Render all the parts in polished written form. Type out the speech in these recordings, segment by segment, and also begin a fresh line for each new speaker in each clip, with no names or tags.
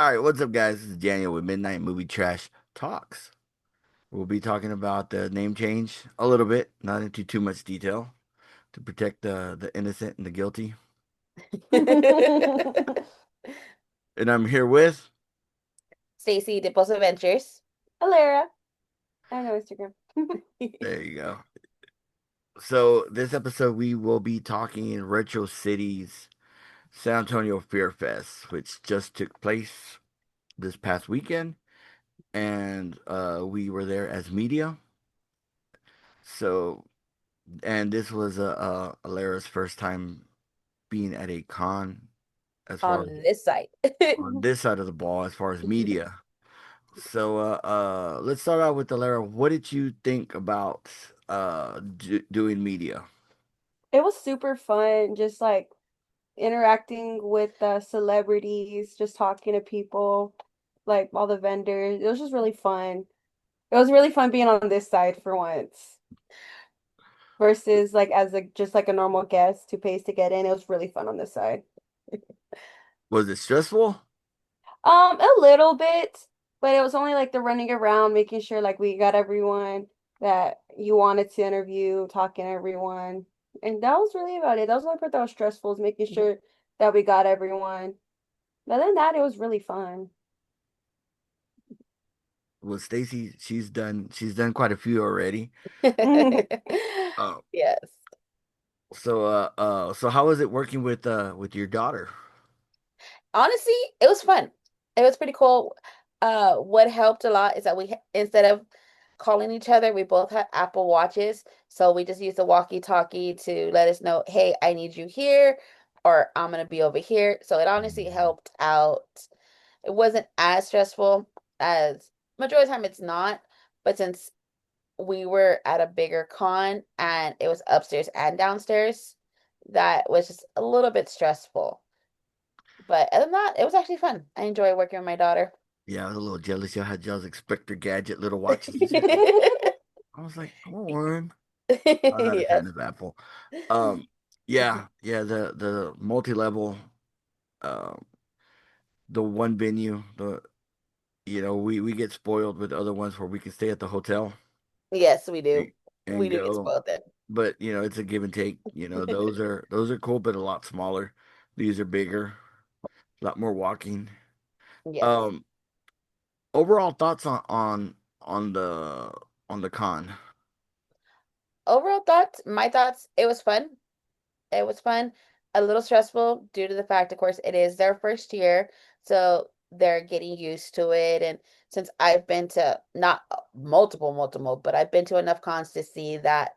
All right, what's up, guys? This is Daniel with Midnight Movie Trash Talks. We'll be talking about the name change a little bit, not into too much detail, to protect the innocent and the guilty. And I'm here with,
Stacy Dipples Adventures.
Alara. I have no Instagram.
there you go. So this episode we will be talking Retro Cities San Antonio Fear Fest, which just took place this past weekend, and we were there as media. So, and this was Alara's first time being at a con as far
On
as
this site.
on this side of the ball as far as media. So let's start out with Alara. What did you think about doing media?
It was super fun, just like interacting with celebrities, just talking to people, like all the vendors. It was just really fun. It was really fun being on this side for once versus like as a just like a normal guest who pays to get in. It was really fun on this side.
Was it stressful?
A little bit, but it was only like the running around, making sure like we got everyone that you wanted to interview, talking to everyone. And that was really about it. That was the only part that was stressful, is making sure that we got everyone. Other than that, it was really fun.
Well, Stacy, she's done quite a few already. Uh,
Yes.
so how was it working with your daughter?
Honestly, it was fun. It was pretty cool. What helped a lot is that instead of calling each other, we both had Apple Watches. So we just used the walkie-talkie to let us know, hey, I need you here, or I'm gonna be over here. So it honestly helped out. It wasn't as stressful as majority of the time it's not, but since we were at a bigger con and it was upstairs and downstairs, that was just a little bit stressful. But other than that, it was actually fun. I enjoy working with my daughter.
Yeah, I was a little jealous. Y'all had y'all's Inspector Gadget little watches and shit. I was like, I want one. I'm not a
Yes.
fan of Apple. Um, yeah, the multi-level, um, the one venue, we get spoiled with other ones where we can stay at the hotel
Yes, we do.
and,
We
and
do get
go.
spoiled then.
But it's a give and take. Those are cool, but a lot smaller. These are bigger, a lot more walking.
Yes.
Um, Overall thoughts on the con.
Overall thoughts, my thoughts, it was fun. It was fun. A little stressful due to the fact, of course, it is their first year. So they're getting used to it. And since I've been to not multiple, but I've been to enough cons to see that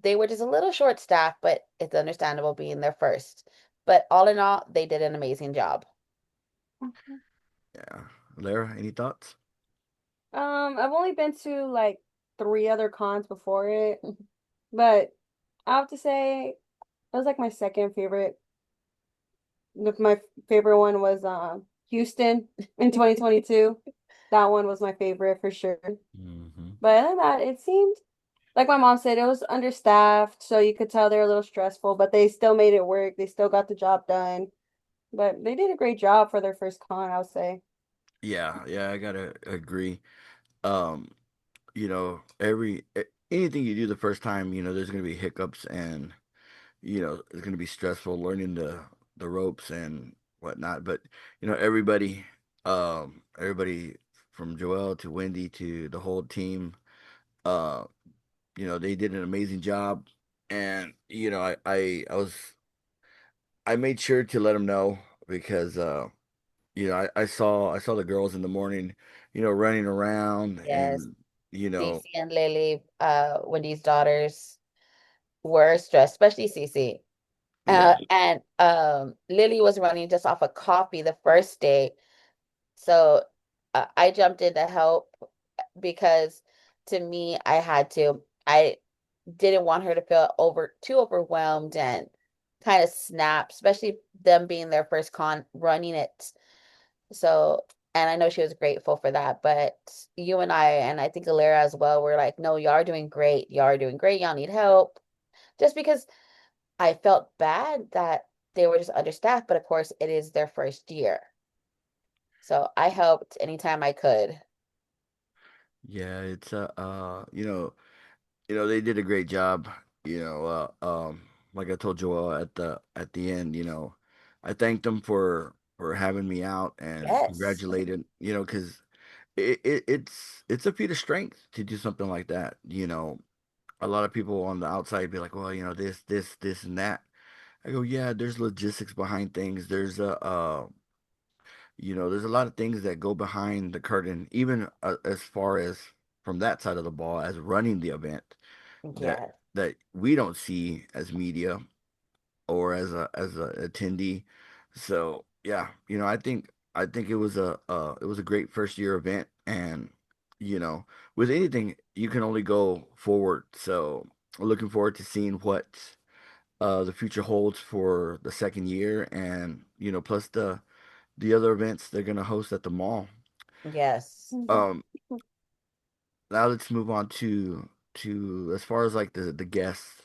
they were just a little short staffed, but it's understandable being their first. But all in all, they did an amazing job.
Yeah, Lara, any thoughts?
I've only been to like three other cons before it, but I have to say it was like my second favorite. My favorite one was Houston in 2022. That one was my favorite for sure.
Hmm.
But other than that, it seemed like my mom said, it was understaffed, so you could tell they're a little stressful, but they still made it work. They still got the job done. But they did a great job for their first con, I would say.
Yeah, I gotta agree. Um, anything you do the first time, there's gonna be hiccups and it's gonna be stressful learning the ropes and whatnot. But everybody from Joel to Wendy to the whole team, uh, they did an amazing job. And I made sure to let them know because I saw the girls in the morning, running around
Yes,
and
Cece and Lily, Wendy's daughters, were stressed, especially Cece.
yeah,
And Lily was running just off a coffee the first day. So I jumped in to help because to me, I didn't want her to feel too overwhelmed and kind of snap, especially them being their first con running it. So, and I know she was grateful for that, but you and I think Alara as well, were like, no, y'all are doing great. Y'all are doing great. Y'all need help. Just because I felt bad that they were just understaffed, but of course it is their first year. So I helped anytime I could.
Yeah, it's they did a great job. Like I told Joel at the end, I thanked them for having me out and
Yes.
congratulated, because it's a feat of strength to do something like that. A lot of people on the outside be like, well, this, and that. I go, yeah, there's logistics behind things. There's a lot of things that go behind the curtain, even as far as from that side of the ball as running the event that
Yeah.
that we don't see as media or as a attendee. So yeah, I think it was a great first year event, and with anything you can only go forward. So looking forward to seeing what the future holds for the second year, and plus the other events they're gonna host at the mall.
Yes.
Um, Now let's move on to as far as like the guests.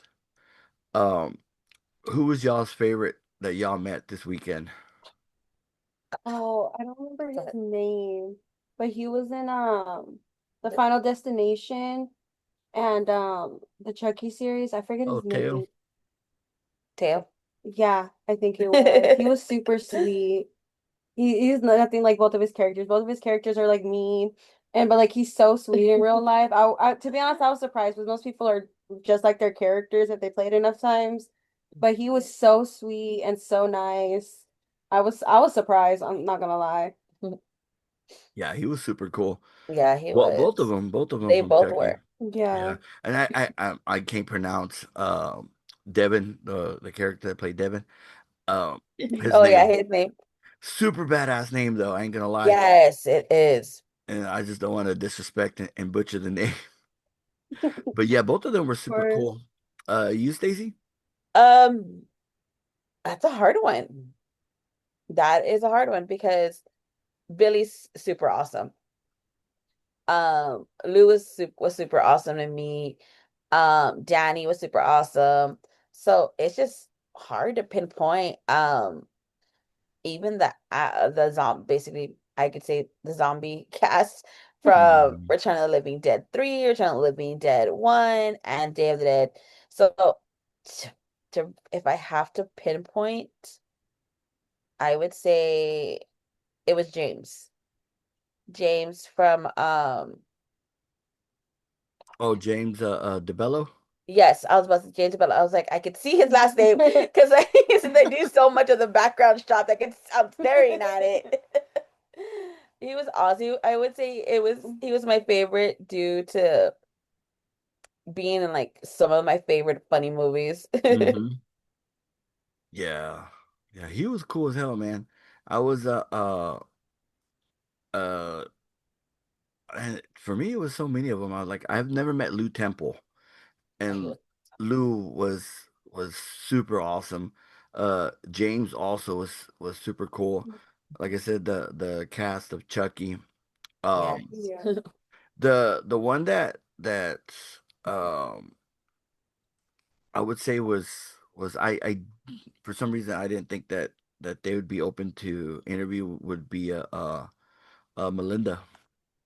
Um, who was y'all's favorite that y'all met this weekend?
Oh, I don't remember
Go
his
ahead.
name, but he was in the Final Destination and the Chucky series. I forget
Oh,
his name.
Teo.
Tail.
Yeah, I think it was. He was super sweet. He's nothing like both of his characters. Both of his characters are like mean, and but like he's so sweet in real life. To be honest, I was surprised because most people are just like their characters if they played enough times. But he was so sweet and so nice. I was surprised. I'm not gonna lie.
Yeah, he was super cool.
Yeah, he
Well,
was.
both of them
They
from
both
Chucky.
were.
Yeah.
Yeah, and I can't pronounce Devin, the character that played Devin. Um, his
Oh yeah,
name,
his name.
super badass name though. I ain't gonna lie,
Yes, it is.
and I just don't want to disrespect and butcher the name. But yeah, both of them were
Of
super
course.
cool. You, Stacy?
Um, that's a hard one. That is a hard one because Billy's super awesome. Lou was super awesome to me. Danny was super awesome. So it's just hard to pinpoint. Even the zombie, basically I could say the zombie cast from
Mhm.
Return of the Living Dead 3, Return of the Living Dead 1, and Day of the Dead. So t- if I have to pinpoint, I would say it was James. James from
Oh, James DeBello.
yes, I was about to say James Bell. I was like, I could see his last name because they do so much of the background shots. I'm staring at it. He was Aussie. I would say he was my favorite due to being in like some of my favorite funny movies.
Hmm. Yeah, yeah, he was cool as hell, man. I was uh, and for me, it was so many of them. I was like, I've never met Lou Temple,
He
and
was
Lou was super awesome. James also was super cool. Like I said, the cast of Chucky. Um,
yes.
Yeah.
the one that um I would say was I for some reason I didn't think that they would be open to interview would be Melinda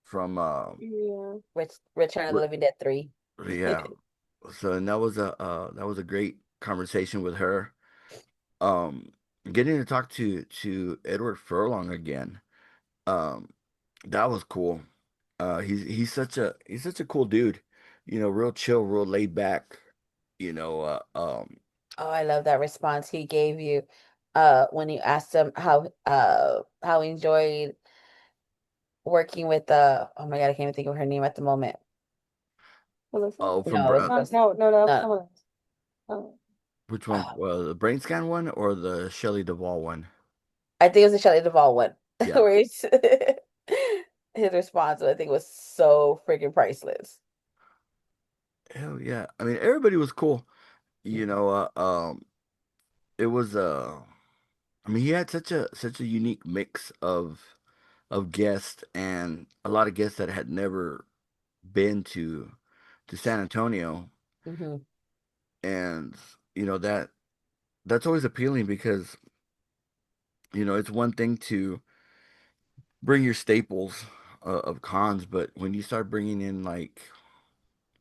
from
Yeah.
Return of the
Re-
Living Dead 3.
yeah. So and that was a great conversation with her. Um, Getting to talk to Edward Furlong again. Um, that was cool. He's such a cool dude. Real chill, real laid back. You know,
Oh, I love that response he gave you when you asked him how he enjoyed working with oh my God, I can't even think of her name at the moment.
Melissa?
from
No, it was Chris.
No,
No.
someone else. Oh.
which one? The brain scan one or the Shelley Duvall one?
I think it was the Shelley Duvall one
Yeah.
where his response I think was so freaking priceless.
Hell yeah. I mean, everybody was cool. You
Mhm.
know, it was I mean, he had such a unique mix of guests and a lot of guests that had never been to San Antonio,
Mhm.
and that's always appealing because it's one thing bring your staples of cons, but when you start bringing in like,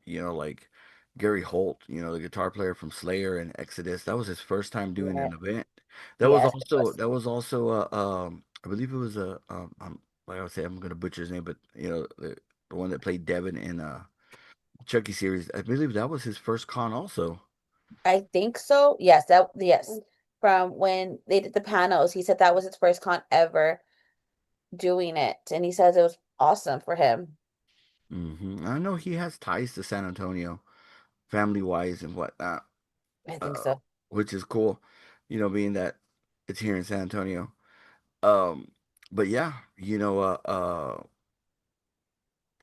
like Gary Holt, the guitar player from Slayer and Exodus, that was his first time doing
Yeah.
an event.
Yes, it was.
That was also I believe it was like I would say I'm gonna butcher his name, but the one that played Devin in Chucky series. I believe that was his first con also.
I think so. Yes. From when they did the panels, he said that was his first con ever doing it, and he says it was awesome for him.
I know he has ties to San Antonio, family wise and whatnot,
I think
uh,
so.
which is cool. Being that it's here in San Antonio. Um, but yeah,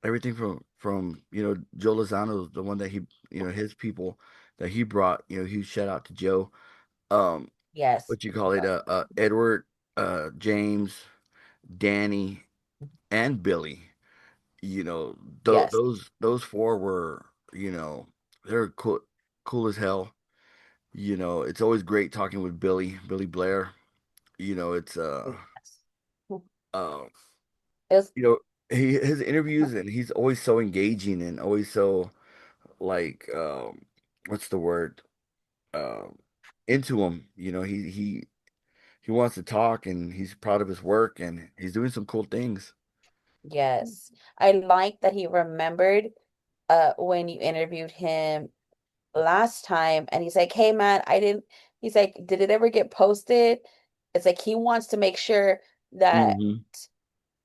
everything from Joe Lozano, the one that he his people that he brought. Huge shout out to Joe. Um,
Yes.
what you call it? Edward, James, Danny, and Billy. You know,
Yes.
those four were they're cool as hell. It's always great talking with Billy Blair. It's
Yes.
uh
It was,
you know his interviews, and he's always so engaging and always so like what's the word um into him. He wants to talk, and he's proud of his work, and he's doing some cool things.
yes. I like that he remembered when you interviewed him last time, and he's like, "Hey man, I didn't." He's like, "Did it ever get posted?" It's like he wants to make sure that
Hmm.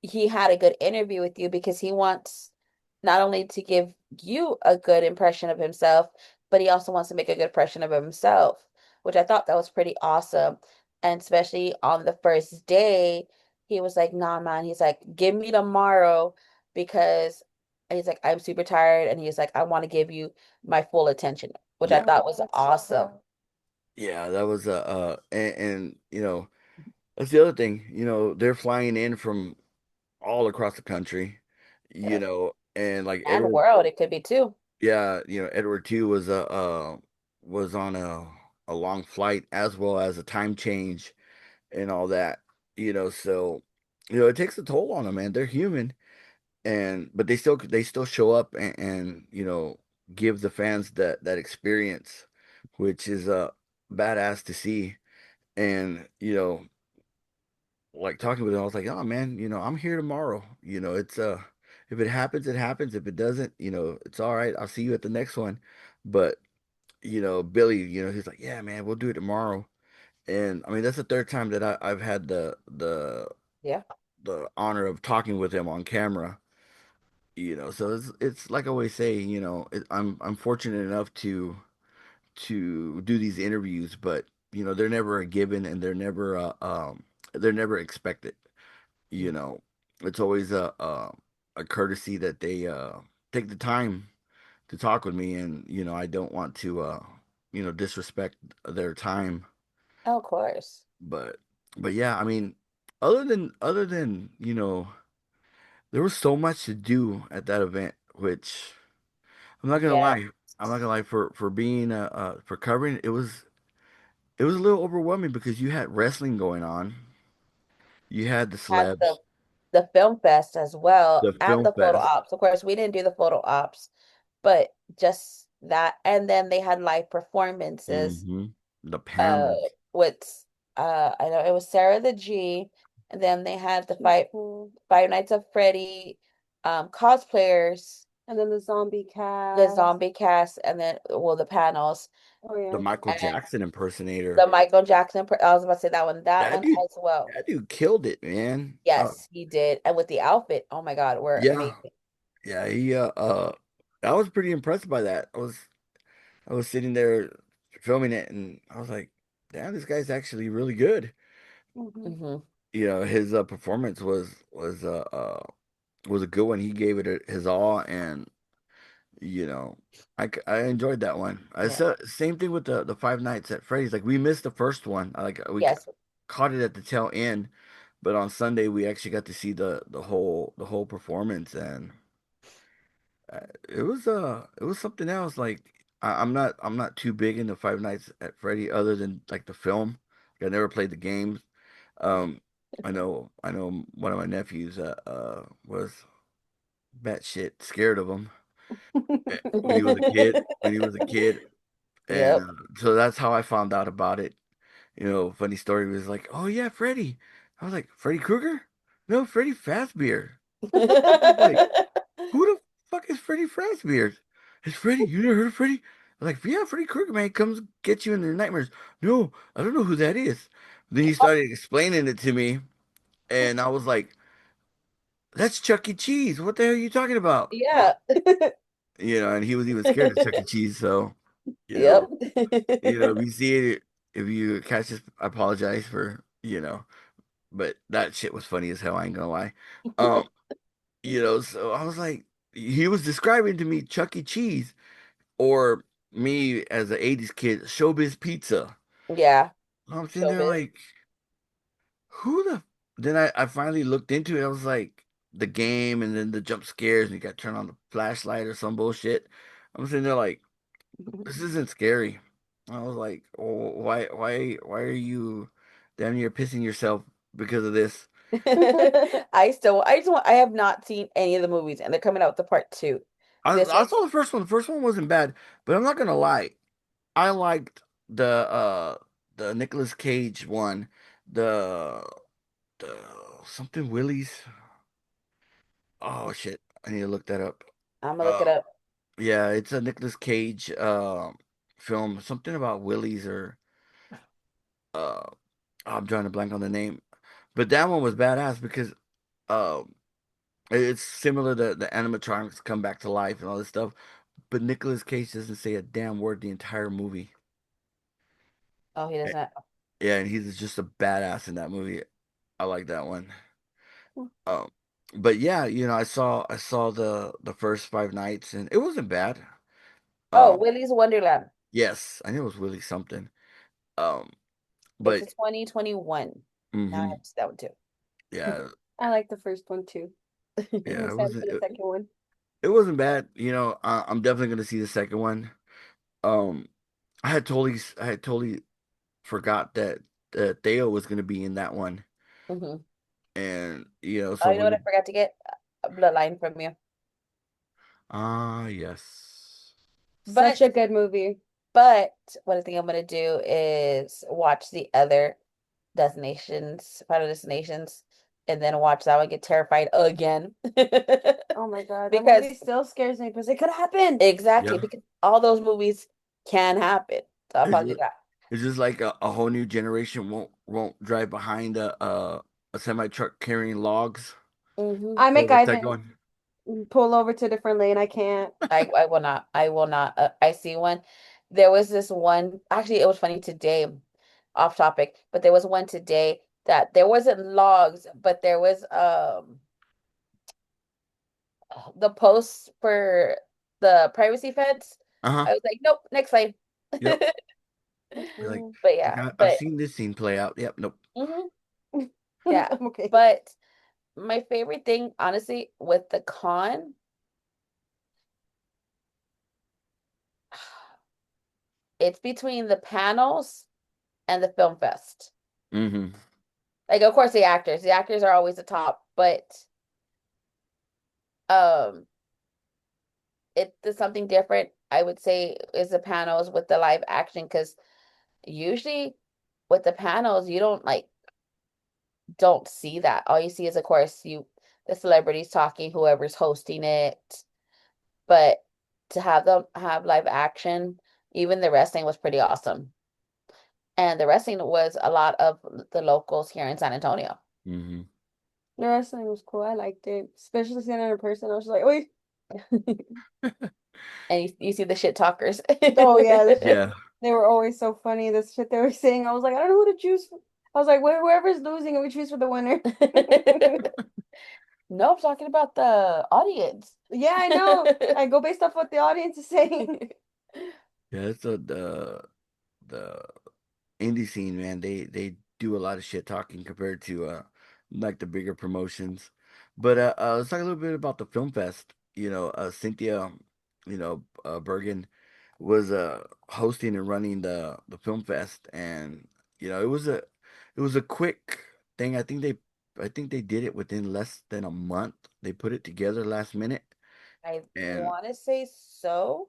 he had a good interview with you because he wants not only to give you a good impression of himself, but he also wants to make a good impression of himself, which I thought that was pretty awesome. And especially on the first day, he was like, "Nah, man." He's like, "Give me tomorrow because," he's like, "I'm super tired." And he's like, "I want to give you my full attention," which I
Yeah,
thought was awesome.
yeah, that was and that's the other thing. They're flying in from all across the country.
Yeah.
And like
And
Edward,
world, it could be too.
yeah, Edward too was on a long flight, as well as a time change and all that. So it takes a toll on them, man. They're human, and but they still show up, and give the fans that experience, which is badass to see. And like talking with him, I was like, oh man, I'm here tomorrow. It's if it happens, it happens. If it doesn't, it's all right. I'll see you at the next one. But Billy, he's like, yeah, man, we'll do it tomorrow. And I mean, that's the third time that I've had
Yeah.
the honor of talking with him on camera. So it's like I always say, I'm fortunate enough to do these interviews, but they're never a given, and they're never expected. you know it's always a courtesy that they take the time to talk with me, and I don't want to disrespect their time.
Oh, of course.
But yeah, I mean, other than there was so much to do at that event, which I'm not gonna
Yeah.
lie, for being for covering it, it was a little overwhelming because you had wrestling going on, you had the
Had
celebs,
the film fest as well
the
and
film
the photo
fest.
ops. Of course, we didn't do the photo ops, but just that, and then they had live performances
Hmm. The
uh
panels.
with I know it was Sarah the G, and then they had the
She's cool.
Five Nights at Freddy cosplayers,
And then the zombie
the
cast.
zombie cast, and then well the panels
Oh
The
yeah.
Michael
and
Jackson
the
impersonator.
Michael Jackson. I was about to say that
That
one
dude,
as well.
that dude killed it, man.
Yes, he did. And with the outfit, oh my God, we're
Yeah,
amazing.
yeah. I was pretty impressed by that. I was sitting there filming it, and I was like, damn, this guy's actually really good.
Hmm.
Hmm.
His performance was a good one. He gave it his all, and you know, I enjoyed that one. I
Yeah.
said same thing with the Five Nights at Freddy's. Like we missed the first one. We
Yes.
caught it at the tail end, but on Sunday we actually got to see the whole performance, and it was something else. Like I'm not too big into Five Nights at Freddy, other than like the film. Like, I never played the games. Um, I know one of my nephews was batshit scared of him when he was a kid. When he was a kid, and
Yep.
so that's how I found out about it. Funny story was like, oh yeah, Freddy. I was like, Freddy Krueger? No, Freddy Fazbear. I was like, who the fuck is Freddy Fazbear? It's Freddy. You never heard of Freddy? I'm like, yeah, Freddy Krueger, man, comes get you in your nightmares. No, I don't know who that is. Then he started explaining it to me, and I was like, that's Chuck E. Cheese. What the hell are you talking about?
Yeah.
And he was even scared of Chuck E. Cheese. So, you
Yep.
know, if you see it, if you catch this, I apologize for. But that shit was funny as hell. I ain't gonna lie. Um, so I was like, he was describing to me Chuck E. Cheese or me as an 80s kid, Showbiz Pizza.
Yeah.
I'm sitting there
Showbiz.
like, who the? Then I finally looked into it. I was like, the game and then the jump scares and you got to turn on the flashlight or some bullshit. I'm sitting there like, this isn't scary. I was like, oh, why are you damn near pissing yourself because of this?
I have not seen any of the movies, and they're coming out with the part two.
I,
This
I
one,
saw the first one. The first one wasn't bad, but I'm not gonna lie. I liked the Nicolas Cage one, the the something Willy's. Oh shit, I need to look that up.
I'm gonna look
Uh,
it up.
yeah, it's a Nicolas Cage film. Something about Willy's or uh, I'm trying to blank on the name, but that one was badass because um, it's similar to the animatronics come back to life and all this stuff. But Nicolas Cage doesn't say a damn word the entire movie.
Oh, he
Eh,
doesn't.
Yeah, and he's just a badass in that movie. I like that one. Um, but yeah, I saw the first Five Nights and it wasn't bad.
Oh,
Um,
Willy's Wonderland.
yes, I knew it was Willie something. Um,
It's
but
a 2021. Now I
hmm
have to see that one too.
yeah,
I like the first one too. I'm
yeah, it
excited
wasn't
for the
it,
second one.
it wasn't bad. I'm definitely gonna see the second one. Um, I had totally forgot that Theo was gonna be in that one,
Hmm.
and
Oh,
so
you know what I
when
forgot to get? A Bloodline from you.
yes,
But
Such a good movie.
but what I think I'm gonna do is watch the other destinations, Final Destinations, and then watch that one get terrified again.
Oh my God, that
Because
movie still scares me because it could happen.
exactly,
yeah,
because all those movies can happen. So I'll
it's
probably
just,
do that.
it's just like a whole new generation won't drive behind a semi truck carrying logs
Hmm.
I
for
make
the
either
second one.
pull over to a different lane. I can't.
I will not. I will not. I see one. There was this one. Actually, it was funny today, off topic, but there was one today that there wasn't logs, but there was the posts for the privacy fence.
Uh-huh.
I was like, nope, next lane.
Yep. You're
Mm-mm.
But
like
yeah,
I've
but
seen this scene play out. Yep. Nope.
mhm, yeah.
I'm okay.
But my favorite thing, honestly, with the con, it's between the panels and the film fest.
Mm-hmm.
Like, of course, the actors. The actors are always the top, but um, it's something different. I would say is the panels with the live action because usually with the panels you don't see that. All you see is, of course, the celebrities talking, whoever's hosting it. But to have them have live action, even the wrestling was pretty awesome. And the wrestling was a lot of the locals here in San Antonio.
Mm-hmm.
The wrestling was cool. I liked it, especially seeing it in person. I was like, "Wait,
And you see the shit talkers.
oh yeah,
Yeah.
they were always so funny. The shit they were saying, I was like, I don't know who to choose. I was like, whoever's losing, we choose for the winner."
No, I'm talking about the audience.
Yeah, I know. I go based off what the audience is saying.
Yeah. It's the indie scene, man. They do a lot of shit talking compared to like the bigger promotions. But let's talk a little bit about the film fest. Cynthia, Bergen was hosting and running the film fest, and it was a quick thing. I think they did it within less than a month. They put it together last minute,
I
and
want to say so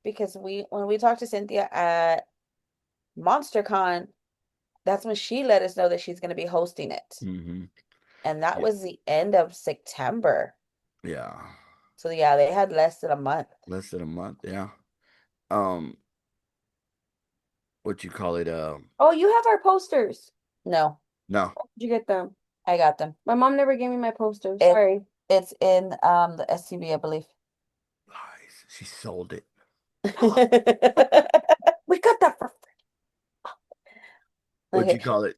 because when we talked to Cynthia at MonsterCon, that's when she let us know that she's going to be hosting it.
mhm,
And that
yeah,
was the end of September.
yeah,
So yeah, they had less than a month.
less than a month. Yeah. Um, what you call it?
Oh, you have our posters.
No,
No,
Did you get them?
I got them.
My mom never gave me my posters.
It
Sorry.
it's in the SCB, I believe.
lies. She sold it.
We got that for
What you
Okay.
call it?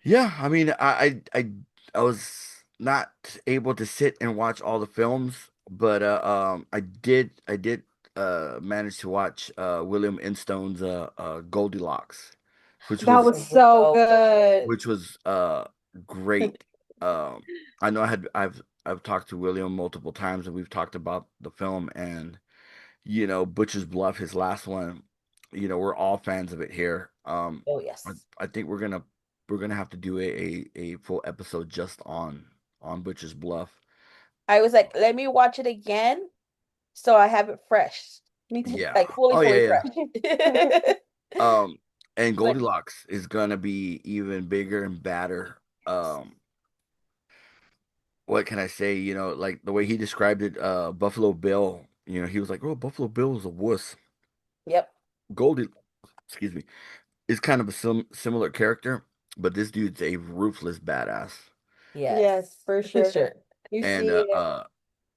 Yeah, I mean, I was not able to sit and watch all the films, but I did manage to watch William Instone's Goldilocks, which
That
was
was
It was
so
so good.
good.
which was great. I know I've talked to William multiple times, and we've talked about the film, and Butcher's Bluff, his last one. We're all fans of it here.
Oh
I,
yes.
I think we're gonna have to do a full episode just on Butcher's Bluff.
I was like, let me watch it again so I have it fresh.
Me too.
Yeah.
Like fully,
Oh yeah,
fully
yeah.
fresh.
And
But
Goldilocks is gonna be even bigger and badder.
yes.
What can I say? Like the way he described it, Buffalo Bill. He was like, "Oh, Buffalo Bill is a wuss."
Yep.
Goldie, excuse me, is kind of a similar character, but this dude's a ruthless badass.
Yes,
Yes.
for
For
sure.
sure.
You
And
see it.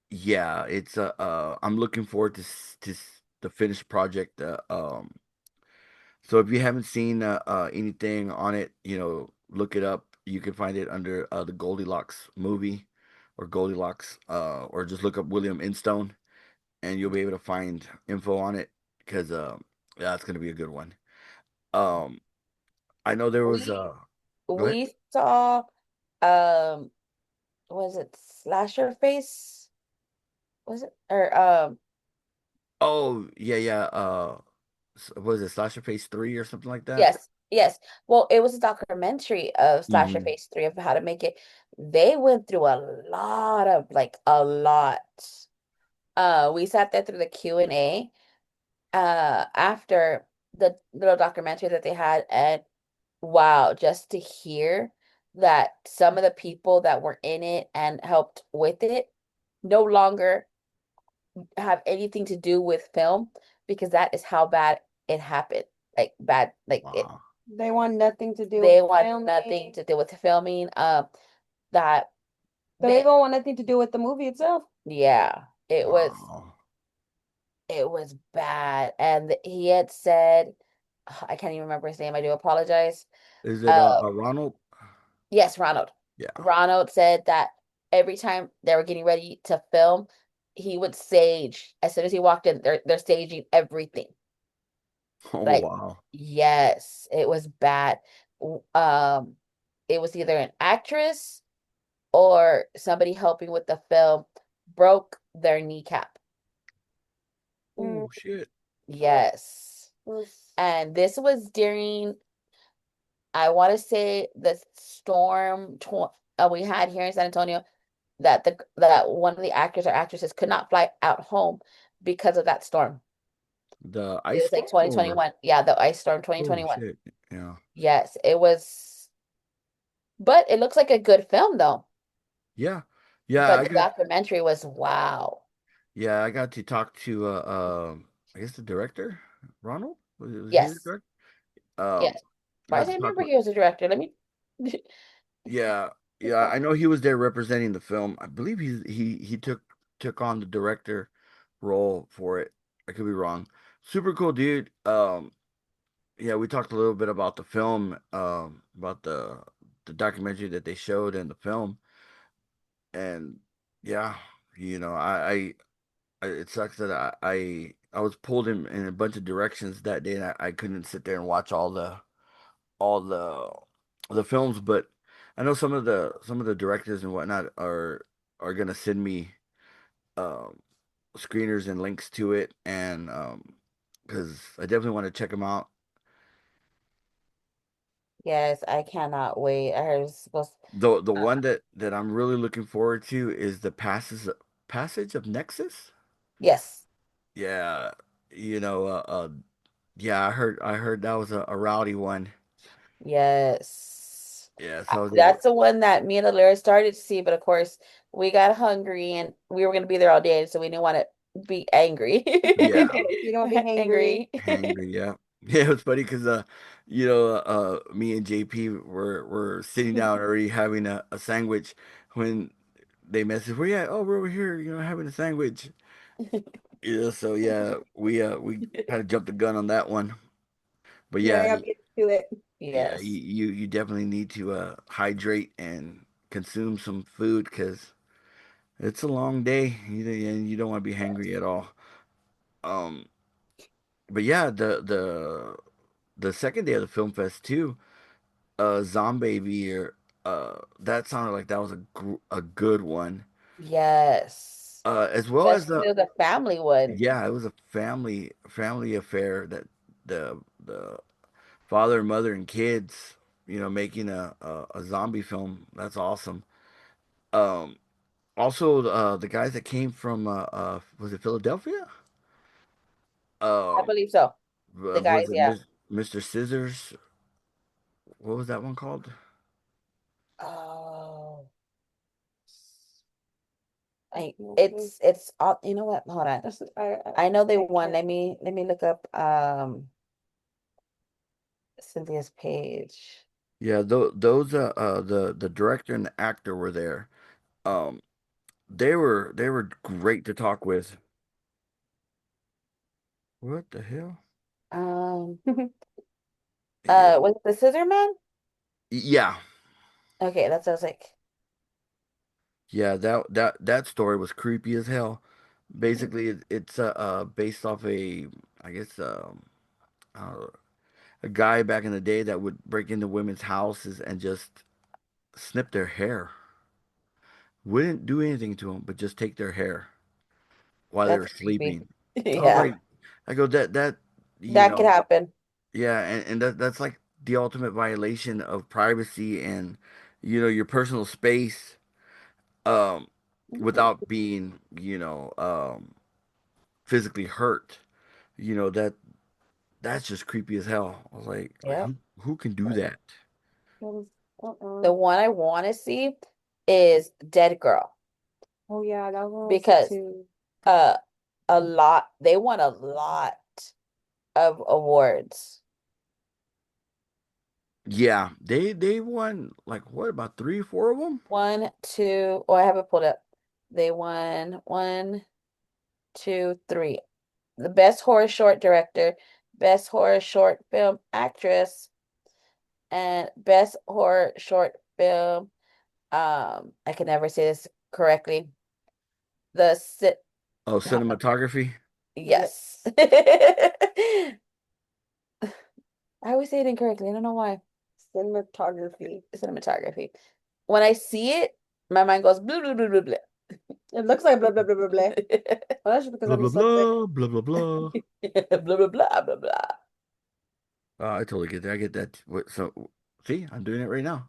yeah, it's I'm looking forward to the finished project. So if you haven't seen anything on it, look it up. You can find it under the Goldilocks movie or Goldilocks, or just look up William Instone, and you'll be able to find info on it because yeah, it's gonna be a good one. Um, I know there was
We
go ahead.
we saw um was it Slasher Face? Was it or
Oh yeah, yeah. What is it, Slasher Face 3 or something like that?
yes, yes. Well, it was a documentary of Slasher
Hmm.
Face 3 of how to make it. They went through a lot of like a lot. We sat there through the Q&A after the little documentary that they had, and wow, just to hear that some of the people that were in it and helped with it no longer have anything to do with film because that is how bad it happened. Like bad, like it
Wow.
They want nothing to do with
they want nothing
filming.
to do with the filming. That
They
they
don't want nothing to do with the movie itself.
yeah,
Wow.
it was bad. And he had said, I can't even remember his name. I do apologize.
Is it
Uh,
Ronald?
yes, Ronald.
Yeah.
Ronald said that every time they were getting ready to film, he would sage. As soon as he walked in, they're staging everything.
Oh
Like,
wow.
yes, it was bad. It was either an actress or somebody helping with the film broke their kneecap.
Mm,
Oh shit.
Yes.
it was
And this was during, I want to say the storm we had here in San Antonio that one of the actors or actresses could not fly out home because of that storm.
The
It
ice
was like
storm or
2021. Yeah, the ice storm
oh
2021.
shit. Yeah.
Yes, it was, but it looks like a good film though.
Yeah. Yeah,
But
I
the
got
documentary was wow.
yeah, I got to talk to I guess the director, Ronald? Was he the
Yes,
director? Um
yes.
I
Why
got
did
to
I
talk
remember
with
he was a director? Let me.
yeah, yeah, I know he was there representing the film. I believe he took on the director role for it. I could be wrong. Super cool dude. Yeah, we talked a little bit about the film, about the documentary that they showed in the film, and yeah, it sucks that I was pulled in a bunch of directions that day, and I couldn't sit there and watch all the films, but I know some of the directors and whatnot are gonna send me um screeners and links to it, and because I definitely want to check them out.
Yes, I cannot wait. I heard it's supposed.
The
Uh,
one that I'm really looking forward to is the Passage of Nexus.
yes,
Yeah, you know, yeah, I heard that was a rowdy one.
yes.
Yeah, so I was able.
That's the one that me and Alyra started to see, but of course we got hungry and we were gonna be there all day, so we didn't want to be angry.
Yeah,
You don't be hangry.
Angry.
hangry. Yeah, yeah. It was funny because me and JP were sitting down already having a sandwich when they messaged, "Where you at?" "Oh, we're over here, having a sandwich." Yeah, so yeah, we kind of jumped the gun on that one. But
Yeah,
yeah,
I got used to it.
yeah,
Yes.
you definitely need to hydrate and consume some food because it's a long day, and you don't want to be hangry at all. Um, but yeah, the second day of the film fest too, Zombie or that sounded like that was a good one.
Yes.
As well as
Especially the family one.
yeah, it was a family affair that the father, mother, and kids, making a zombie film. That's awesome. Um, Also, the guys that came from was it Philadelphia?
I
Um,
believe so. The guys,
was it
yeah.
Mr. Scissors? What was that one called?
Oh,
Mhm.
it's all, you know what? Hold on. I know they
I
won.
can't.
Let me look up Cynthia's page.
Yeah, those the director and the actor were there. Um, they were great to talk with. What the hell?
Um
Yeah,
was it the Scissor Man?
yeah,
Okay, that's what I was like.
yeah. That story was creepy as hell. Basically, it's based off I guess uh, a guy back in the day that would break into women's houses and just snip their hair. Wouldn't do anything to them, but just take their hair while they
That's
were
creepy.
sleeping. I was
Yeah,
like, I go that you
that could
know,
happen.
yeah, and that's like the ultimate violation of privacy and your personal space, um, without being physically hurt. That's just creepy as hell. I was like
Yep.
who can do that?
The one I want to see is Dead Girl
Oh yeah, that one was it
because
too.
uh they won a lot of awards.
Yeah, they won like what about three, four of them?
One, two, oh, I have it pulled up. They won one, two, three. The best horror short director, best horror short film actress, and best horror short film. I can never say this correctly. The sit.
Oh, cinematography.
Yes. I always say it incorrectly. I don't know why.
Cinematography.
Cinematography. When I see it, my mind goes blah blah blah blah blah.
It looks like blah blah blah blah blah. Well, that's just because
Blah
I'm
blah
dyslexic.
blah blah blah blah.
Blah blah blah blah blah.
I totally get that. I get that. So see, I'm doing it right now.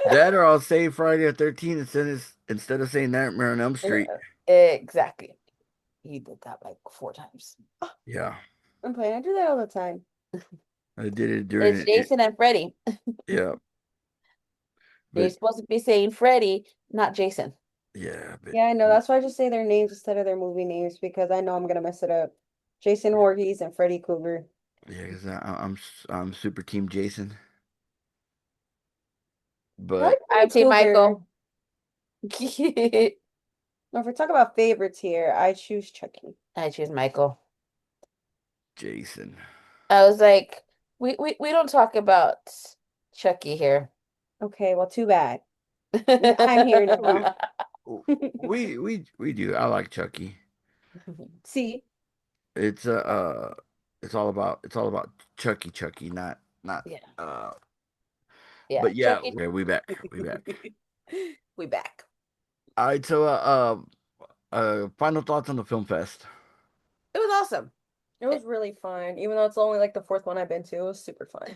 That or I'll say Friday the 13th instead of saying Nightmare on Elm Street.
Exactly. He did that like 4 times.
Yeah,
I'm playing. I do that all the time.
I did it during
It's
it.
Jason and Freddy.
Yeah,
You're
but
supposed to be saying Freddy, not Jason.
yeah, but
Yeah, I know. That's why I just say their names instead of their movie names because I know I'm gonna mess it up. Jason Voorhees and Freddy Krueger.
yeah, because I'm super team Jason.
Probably
But
Freddy
I'm Team
Krueger.
Michael.
Now, if we talk about favorites here, I choose Chucky.
I choose Michael.
Jason.
I was like, we don't talk about Chucky here.
Okay, well, too bad. I'm here
We
now.
we do. I like Chucky.
See,
It's it's all about Chucky, not
Yeah,
uh.
yeah.
But yeah,
Chucky.
yeah, we back.
We back.
All right, so final thoughts on the film fest.
It was awesome.
it It was really fun. Even though it's only like the fourth one I've been to, it was super fun.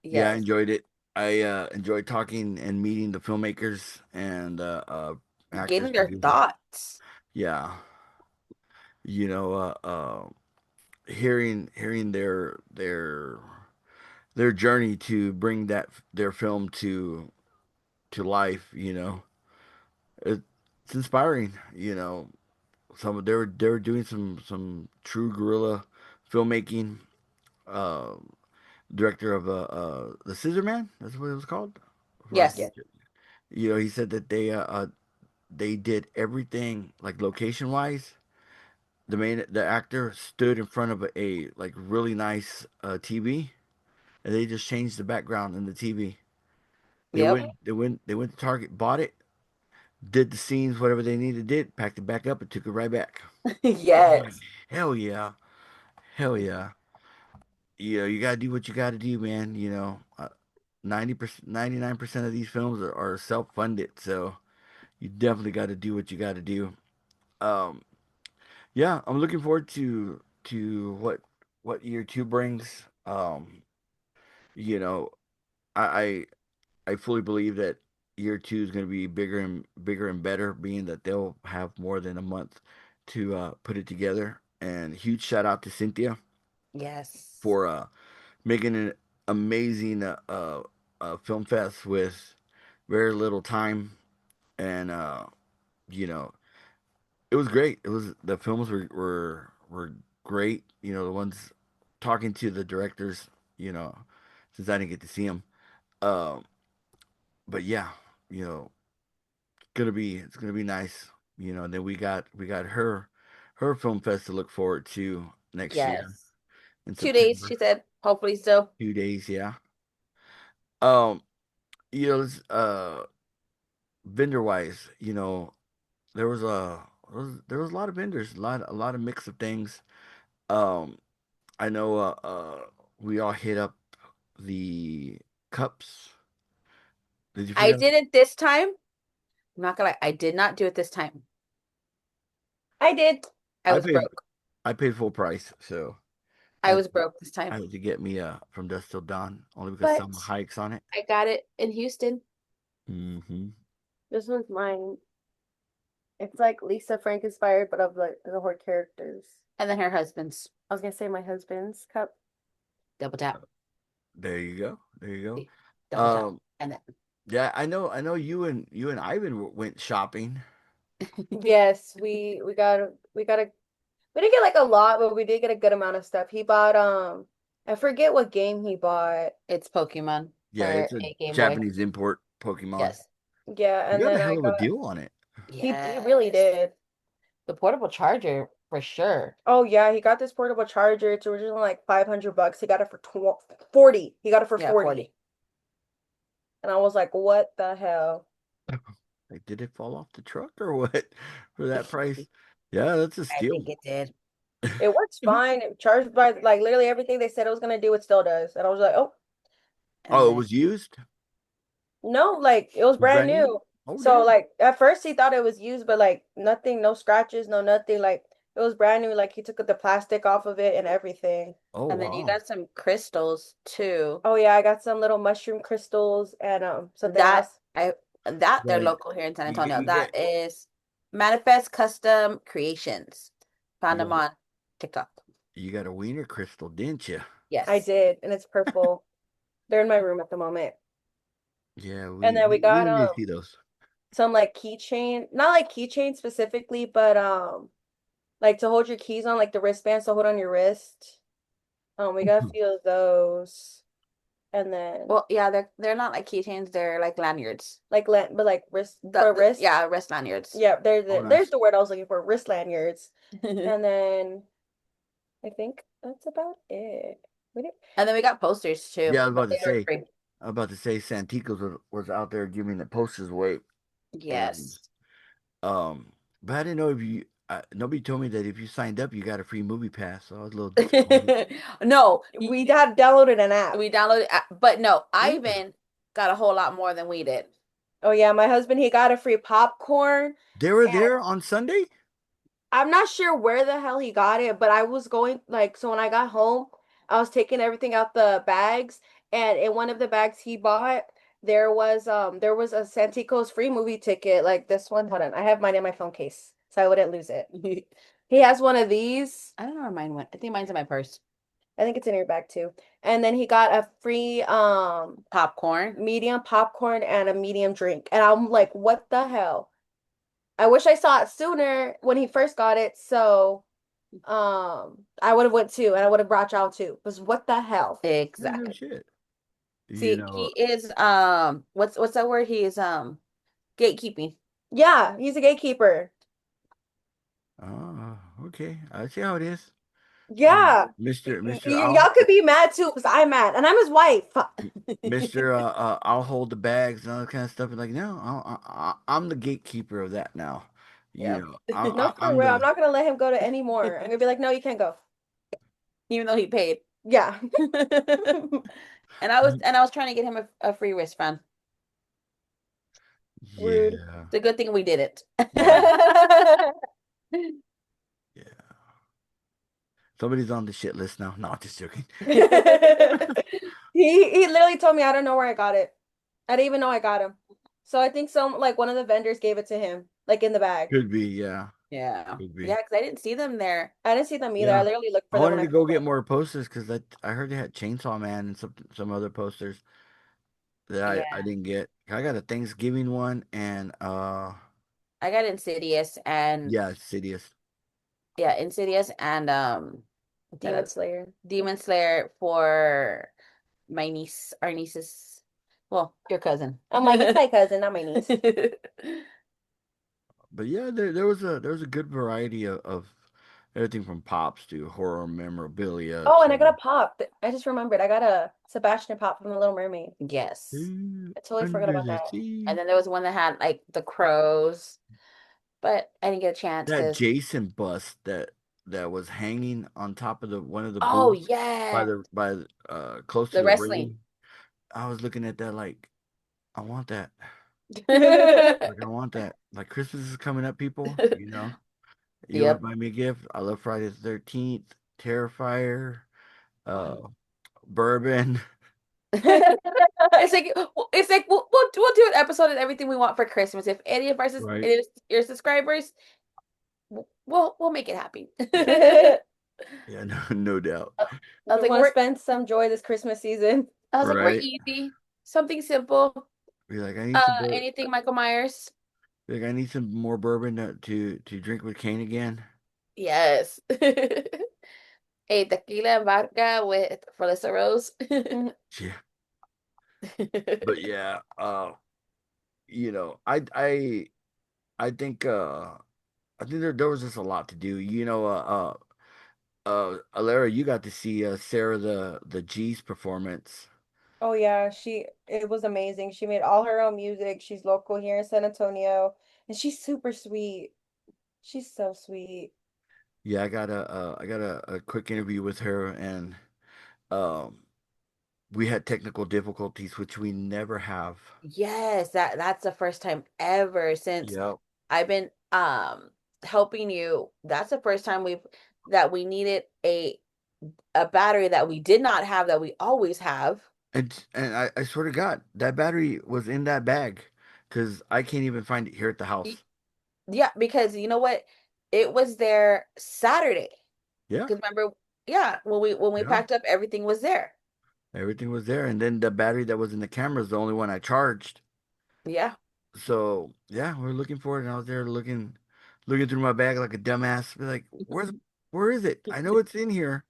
Yeah, I
Yes.
enjoyed it. I enjoyed talking and meeting the filmmakers and actors,
Getting their
producers.
thoughts.
Yeah, you know, hearing their journey to bring their film to life. It's inspiring. They were doing some true guerrilla filmmaking. Uh, Director of the Scissor Man, that's what it was called.
Yes.
He said that they did everything like location wise. The actor stood in front of like really nice TV, and they just changed the background in the TV. They
Yep.
went they went they went to Target, bought it, did the scenes, whatever they needed, did, packed it back up, and took it right back. I was like,
Yes.
hell yeah, hell yeah. You gotta do what you gotta do, man. 90%, 99% of these films are self-funded, so you definitely got to do what you got to do. Um, yeah, I'm looking forward to what year two brings. You know, I I fully believe that year two is going to be bigger and better, being that they'll have more than a month to put it together. And huge shout out to Cynthia
Yes.
for making an amazing film fest with very little time, and you know it was great. The films were great. The ones talking to the directors. You know, since I didn't get to see them. Um, but yeah, you know, it's gonna be nice. And then we got her film fest to look forward to next year
Yes.
in
2 days,
September.
she said. Hopefully still.
2 days, yeah. Um, vendor wise, there was there was a lot of vendors, a lot of mix of things. Um, I know we all hit up the cups. Did you
I
forget?
didn't this time. I'm not gonna lie, I did not do it this time.
I did.
I
I
was
paid
broke.
I paid full price, so I
I
had
was broke this time.
I had to get me from dusk till dawn only because
But
some hikes on it.
I got it in Houston.
Hmm.
This one's mine. It's like Lisa Frank inspired, but of like the horror characters.
And then her husband's
I was gonna say my husband's cup.
double tap.
There you go. There you go.
Double tap. And then
Yeah, I know you and Ivan went shopping.
Yes, we didn't get like a lot, but we did get a good amount of stuff. He bought I forget what game he bought.
it's Pokemon
Yeah,
for
it's a
a Game Boy.
Japanese import Pokemon.
Yes.
Yeah,
You
and
got a
then I
hell of a
got
deal on it.
he really
Yes.
did.
The portable charger for sure.
Oh yeah, he got this portable charger. It's originally like $500. He got it for 40. He got it for
Yeah,
40.
40.
And I was like, what the hell?
Like, did it fall off the truck or what for that price? Yeah, that's a
I
steal.
think it did.
It works fine. It charged by like literally everything they said it was gonna do, it still does. And I was like, oh
And
Oh, it
then
was used?
no, like it was
It was
brand
brand new?
new.
Oh,
So
damn.
like at first he thought it was used, but like nothing, no scratches, no nothing. Like it was brand new. Like he took the plastic off of it and everything.
Oh,
and then you
wow.
got some crystals too.
Oh yeah, I got some little mushroom crystals and something
That
else.
I that they're
Right.
local here in San
You get,
Antonio.
you
That
get,
is Manifest Custom Creations. Found
you
them
got,
on TikTok.
you got a wiener crystal, didn't you?
I
Yes.
did, and it's purple. They're in my room at the moment.
Yeah,
And
we
then we
we, we
got
don't need to see those.
some like keychain, not like keychain specifically, but like to hold your keys on, like the wristbands to hold on your wrist. We got a few of those. And then
Well, yeah, they're not like keychains, they're like lanyards.
like but like wrist for wrist.
Yeah, wrist lanyards.
Yeah,
Oh,
there's
nice.
the word I was looking for, wrist lanyards.
And
And then I think that's about it. We didn't,
then we got posters too,
Yeah, I was
but
about to
they were
say,
free.
Santikos was out there giving the posters away, and
Yes.
um, but I didn't know if nobody told me that if you signed up, you got a free movie pass. So I was a little disappointed.
No,
we had downloaded an app.
we downloaded, but no,
Yeah.
Ivan got a whole lot more than we did.
Oh yeah, my husband, he got a free popcorn.
They were
And
there on Sunday.
I'm not sure where the hell he got it, but I was going like so when I got home, I was taking everything out the bags, and in one of the bags he bought, there was a Santico's free movie ticket, like this one. Hold on, I have mine in my phone case, so I wouldn't lose it. He has one of these.
I don't know where mine went. I think mine's in my purse.
I think it's in your bag too. And then he got a free
Popcorn.
medium popcorn and a medium drink. And I'm like, what the hell? I wish I saw it sooner when he first got it, so I would have went too, and I would have brought y'all too. Because what the hell?
Yeah, no
Exactly.
shit. You
See, he
know,
is what's that word? He is gatekeeping.
Yeah, he's a gatekeeper.
oh, okay. I see how it is.
Yeah.
Mr.
Y'all could be mad too, because I'm mad, and I'm his wife.
Mr. I'll hold the bags and all that kind of stuff. And like, no, I'm the gatekeeper of that now. You
Yep.
know,
No, for
I'm
real. I'm
the
not gonna let him go to any more. I'm gonna be like, no, you can't go.
Even though he paid.
Yeah.
And I was trying to get him a free wristband.
Rude.
yeah,
It's a good thing we did it.
yeah. Somebody's on the shit list now. No, just joking.
He literally told me I don't know where I got it. I didn't even know I got him. So I think some like one of the vendors gave it to him, like in the bag.
Could be, yeah,
Yeah.
could be.
Yeah, because I didn't see them there.
I didn't see them either. I
Yeah,
literally looked
I
for them
wanted
when I
to go
got
get
home.
more posters because I heard they had Chainsaw Man and some other posters that I
Yeah.
didn't get. I got a Thanksgiving one and
I got Insidious and
yeah, Sidious.
yeah, Insidious and
Demon Slayer.
Demon Slayer for my niece, our niece's, well, your cousin.
I'm like, it's my cousin, not my niece.
But yeah, there was a good variety of everything from pops to horror memorabilia
Oh, and I got
to
a pop. I just remembered. I got a Sebastian pop from The Little Mermaid.
Yes.
I totally forgot
Under
about
the
that.
And
Sea.
then there was one that had like the crows, but I didn't get a chance
That
because,
Jason bust that was hanging on top of the one of the
oh
booths
yeah,
by close to
the
the
wrestling.
railing. I was looking at that like I want that. Like I want that. Like Christmas is coming up, people. You want
Yep.
to buy me a gift? I love Friday the 13th, Terrifier, uh, bourbon.
It's like we'll do an episode of everything we want for Christmas. If any of
Right.
any of your subscribers, we'll make it happen.
Yeah, no, no doubt.
I
We
was like,
want to spend some joy this Christmas season.
we're
Right.
easy, something simple.
Be like, I need some
Anything Michael Myers.
like I need some more bourbon to drink with Kane again.
Yes. A tequila and vodka with Felissa Rose.
Yeah. But yeah, I think there was just a lot to do. Alara, you got to see Sarah the G's performance.
Oh yeah, it was amazing. She made all her own music. She's local here in San Antonio, and she's super sweet. She's so sweet.
Yeah, I got a quick interview with her, and um we had technical difficulties, which we never have.
Yes, that's the first time ever since
Yep.
I've been helping you. That's the first time that we needed a battery that we did not have that we always have.
And I swear to God, that battery was in that bag because I can't even find it here at the
Y-
house.
Yeah, because you know what? It was there Saturday.
Yeah,
Because remember, yeah, when we
yeah.
packed up, everything was there.
Everything was there. And then the battery that was in the camera is the only one I charged.
Yeah.
So yeah, we're looking for it. And I was there looking through my bag like a dumbass. Be like, where is it? I know it's in here.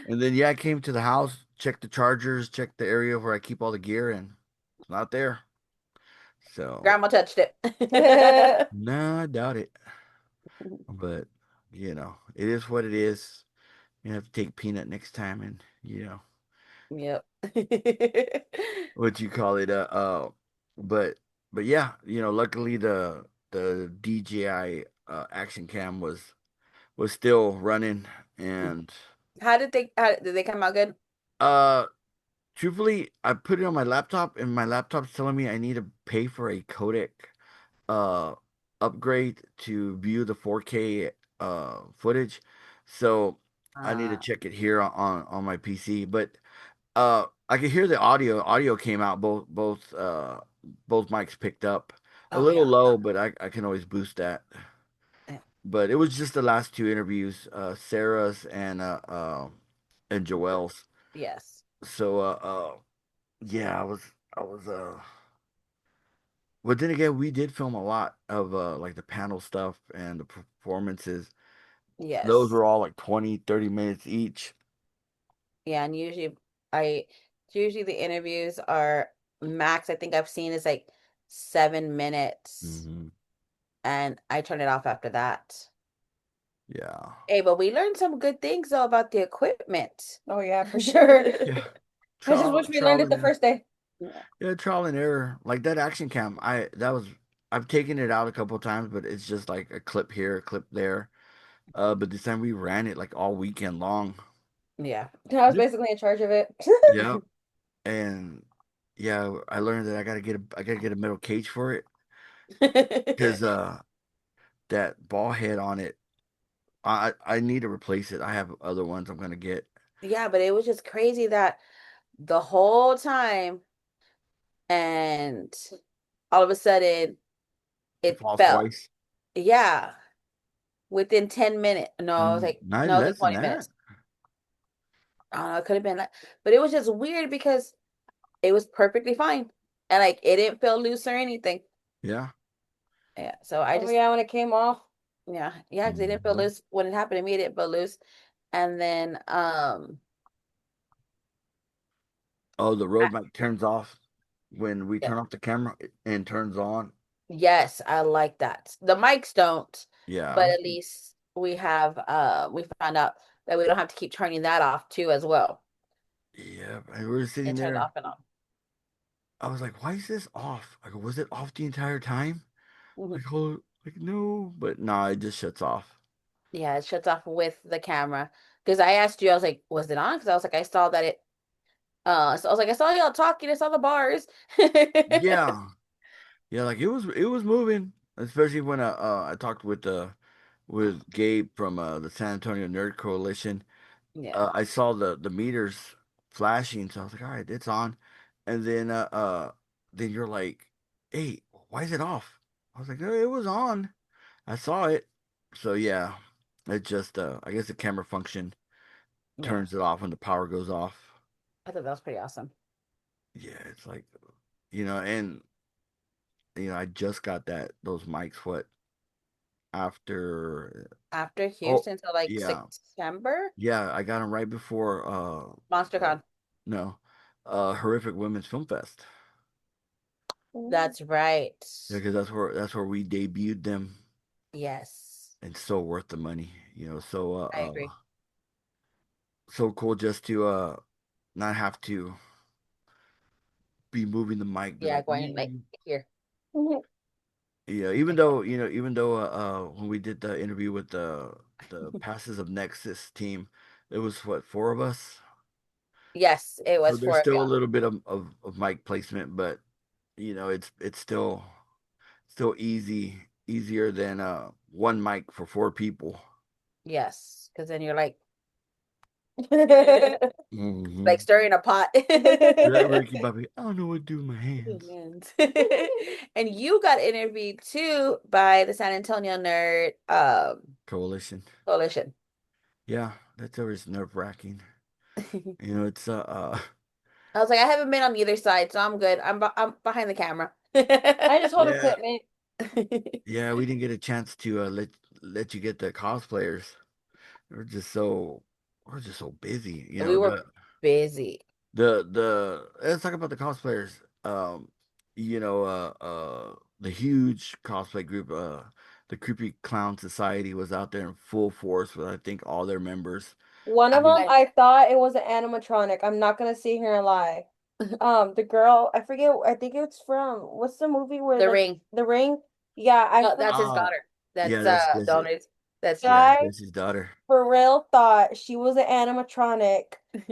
And then yeah, I came to the house, checked the chargers, checked the area where I keep all the gear, and it's not there. So
Grandma touched it.
no, I doubt it. But it is what it is. You have to take Peanut next time, and
Yep.
what you call it. But yeah, luckily the DJI action cam was still running, and
How did they come out good?
uh, truthfully, I put it on my laptop, and my laptop's telling me I need to pay for a codec uh upgrade to view the 4K footage, so I need to
Uh,
check it here on my PC. But I could hear the audio. Audio came out both mics picked up a
oh
little
yeah.
low, but I can always boost that.
Yeah.
But it was just the last two interviews, Sarah's and Joelle's.
Yes.
So yeah, I was but then again, we did film a lot of like the panel stuff and the performances. Those
Yes.
were all like 20, 30 minutes each.
Yeah, and I usually the interviews are max I think I've seen is like 7 minutes
Hmm.
and I turn it off after that.
Yeah.
Hey, but we learned some good things though about the equipment.
Oh yeah, for sure.
Yeah.
I just wish we learned it the first day.
Yeah.
Yeah, trial and error. Like that action cam, I've taken it out a couple times, but it's just like a clip here, a clip there. But this time we ran it like all weekend long.
Yeah.
I was
Yep.
basically in charge of it.
Yeah. And yeah, I learned that I gotta get a metal cage for it because that ball head on it, I need to replace it. I have other ones I'm gonna get.
Yeah, but it was just crazy that the whole time and all of a sudden
It
it
falls
fell.
twice.
Yeah, within 10 minutes. No, it was like
Not
no, it was like
less than
20
that.
minutes. I don't know, it could have been like, but it was just weird because it was perfectly fine. And like it didn't feel loose or anything.
Yeah.
Yeah. So I
Oh
just
yeah, when it came off.
yeah, because it didn't feel
Mhm.
loose when it happened to me, it didn't feel loose. And then
Oh, the
I,
road mic turns off when we
yeah,
turn off the camera and turns on.
yes, I like that. The mics don't,
Yeah,
but at least we found out that we don't have to keep turning that off too as well.
yeah. And we were sitting
It turned
there.
off and on.
I was like, "Why is this off?" I go, "Was it off the entire time?"
Mhm.
Like, hold, like no, but no, it just shuts off.
Yeah, it shuts off with the camera. Because I asked you, I was like, was it on? Because I was like, I saw that it so I was like, I saw y'all talking, I saw the bars.
Yeah, yeah. Like it was moving, especially when I talked with Gabe from the San Antonio Nerd Coalition.
Yeah.
I saw the meters flashing, so I was like, all right, it's on. And then you're like, hey, why is it off? I was like, no, it was on. I saw it. So yeah, it just I guess the camera function
Yeah.
turns it off when the power goes off.
I thought that was pretty awesome.
Yeah, it's like and I just got those mics after
After
oh
Houston till like
yeah.
September,
Yeah, I got them right before
MonsterCon.
no, Horrific Women's Film Fest.
That's right.
Yeah, because that's where we debuted them,
Yes,
and so worth the money. So
I agree.
so cool just to not have to be moving the mic, be
Yeah,
like,
going like here.
yeah. Even though when we did the interview with the Passes of Nexus team, it was what, four of us.
Yes, it
So
was
there's
for
still a
yeah.
little bit of mic placement, but it's still easier than one mic for four people.
Yes, because then you're like
Hmm.
like stirring a pot.
That Ricky Bobby, I don't know what to do with my hands.
And and you got interviewed too by the San Antonio Nerd
Coalition.
Coalition.
Yeah, that's always nerve-wracking. It's
I was like, I haven't been on either side, so I'm good. I'm behind the camera.
I just hold
yeah,
equipment.
yeah, we didn't get a chance to let you get the cosplayers. We're just so we're just so busy,
We were busy.
the let's talk about the cosplayers. The huge cosplay group, the Creepy Clown Society was out there in full force with I think all their members.
One
I,
of them,
I-
I thought it was an animatronic. I'm not gonna sit here and lie. The girl, I forget, I think it's from what's the movie where
the ring.
the ring? Yeah,
No, that's his
Oh,
daughter.
yeah,
That's
that's just it.
Donald's. That's
Yeah,
guy
that's his daughter.
for real thought she was an animatronic,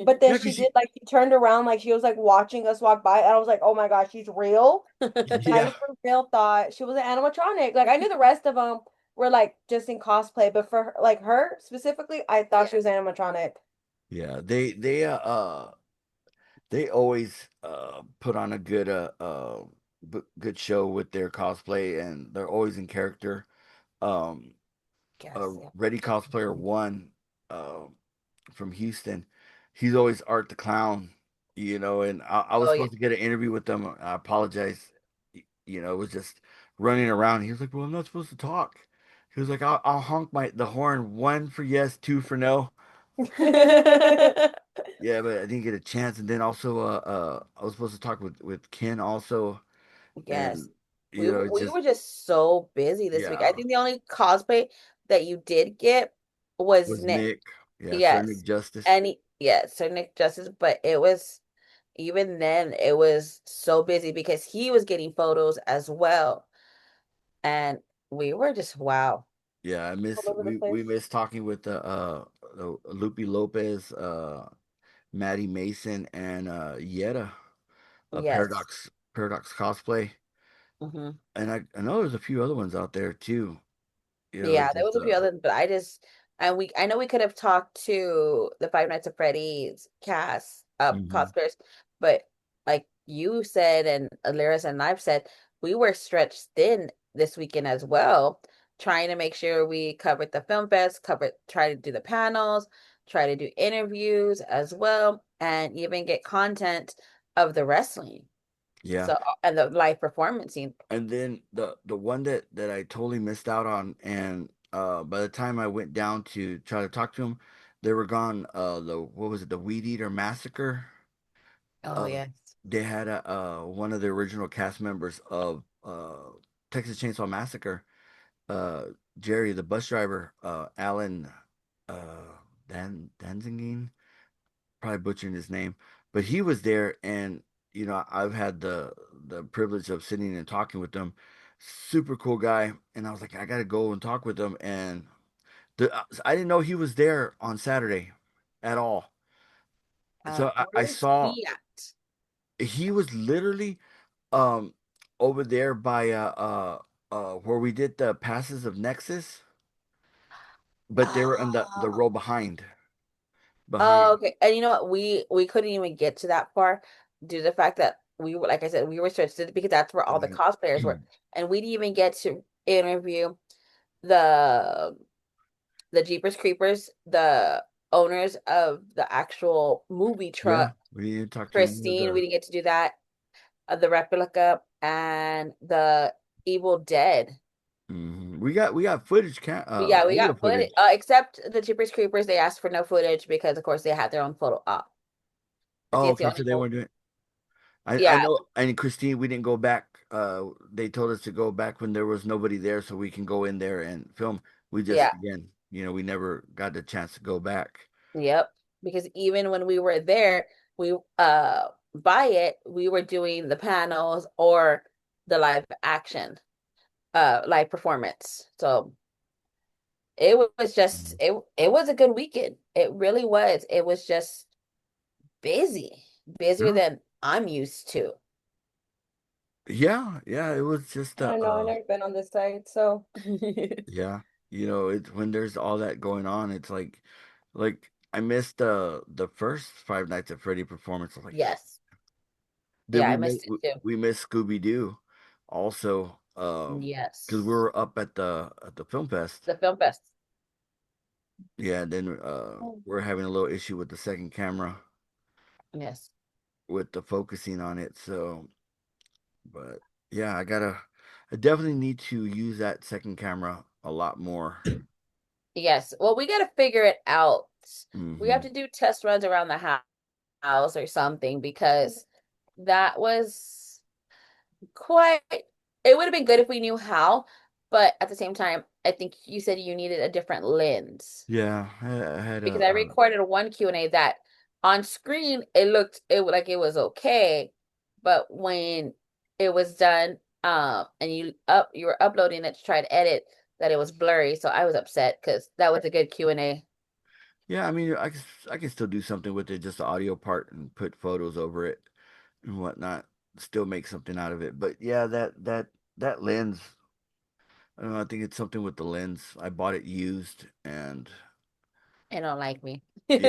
but then
Yeah,
she
cause
did like she turned around like she was like watching us walk by, and I was like, oh my gosh, she's real. I
yeah,
for real thought she was an animatronic. Like I knew the rest of them, were like just in cosplay, but for her, like her specifically, I thought she was animatronic.
Yeah, they always put on a good show with their cosplay, and they're always in character. Um,
Yes, yeah.
Ready Cosplayer One, uh, from Houston, he's always Art the Clown, and I was
Oh yeah.
supposed to get an interview with them. I apologize. It was just running around. He was like, "Well, I'm not supposed to talk." He was like, "I'll honk the horn, one for yes, two for no." Yeah, but I didn't get a chance. And then also, I was supposed to talk with Ken also,
Yes.
and it's
We
just
were just so busy this week. I
yeah,
think the only cosplay that you did get was
was
Nick.
Nick, yeah, Sir Nick
Yes.
Justice,
And yes, so Nick Justice, but it was even then it was so busy because he was getting photos as well. And we were just wow.
yeah.
All over the
We
place.
miss talking with the Lupe Lopez, Maddie Mason, and Yetta, a
Yes.
Paradox cosplay,
Hmm.
and I know there's a few other ones out there too.
Yeah,
It's
there
just
was a few others, but I know we could have talked to the Five Nights at Freddy's cast
mhm.
cosplayers, but like you said and Lyris and I've said, we were stretched thin this weekend as well, trying to make sure we covered the film fest, try to do the panels, try to do interviews as well, and even get content of the wrestling.
Yeah.
So and the live performancing.
And then the one that I totally missed out on, and by the time I went down to try to talk to them, they were gone. The what was it? The Weed Eater Massacre.
Oh
Uh,
yes.
they had one of the original cast members of Texas Chainsaw Massacre, uh, Jerry the bus driver, Alan Danzigine, probably butchering his name, but he was there, and I've had the privilege of sitting and talking with them. Super cool guy, and I was like, I gotta go and talk with him, and I didn't know he was there on Saturday at all. So I
Where's
saw
he at?
he was literally um over there by where we did the passes of Nexus, but they were in the
Oh,
row behind.
okay. And you know what? We couldn't even get to that far due to the fact that we were, like I said, we were restricted because that's where all the cosplayers were, and we didn't even get to interview the the Jeepers Creepers, the owners of the actual movie
Yeah,
truck,
we didn't talk to any of
Christine. We
the.
didn't get to do that. The replica and the Evil Dead.
We got footage,
Yeah, we
video
got footage.
footage.
Except the Jeepers Creepers, they asked for no footage because, of course, they had their own photo op. I
Oh,
think it's the
okay, so
only
they
role.
weren't doing. I
Yeah,
know, and Christine, we didn't go back. They told us to go back when there was nobody there, so we can go in there and film. We just,
yeah,
again, we never got the chance to go back.
yep. Because even when we were there, we by it, we were doing the panels or the live action, live performance. So it was just
Mhm.
it was a good weekend. It really was. It was just busy, busier
Yeah,
than I'm used to.
yeah. It was just,
I don't know. I've never been on this side, so
yeah. It's when there's all that going on. It's like I missed the first Five Nights at Freddy performance. I'm like,
Yes.
then
Yeah, I missed it too.
we missed Scooby Doo also, because we
Yes.
were up at the film fest.
The film fest.
Yeah, then
oh,
we're having a little issue with the second camera
Yes.
with the focusing on it. So, but yeah, I definitely need to use that second camera a lot more.
Yes. Well, we got to figure it out. We have
Hmm.
to do test runs around the house or something because that was quite, it would have been good if we knew how, but at the same time, I think you said you needed a different lens
Yeah, I had
because
a
I recorded a one Q&A that on screen like it was okay, but when it was done, and you were uploading it to try to edit that it was blurry, so I was upset because that was a good Q&A.
yeah. I mean, I can still do something with it, just the audio part, and put photos over it and whatnot. Still make something out of it. But yeah, that lens. I don't know, I think it's something with the lens. I bought it used, and
They don't like me.
yeah,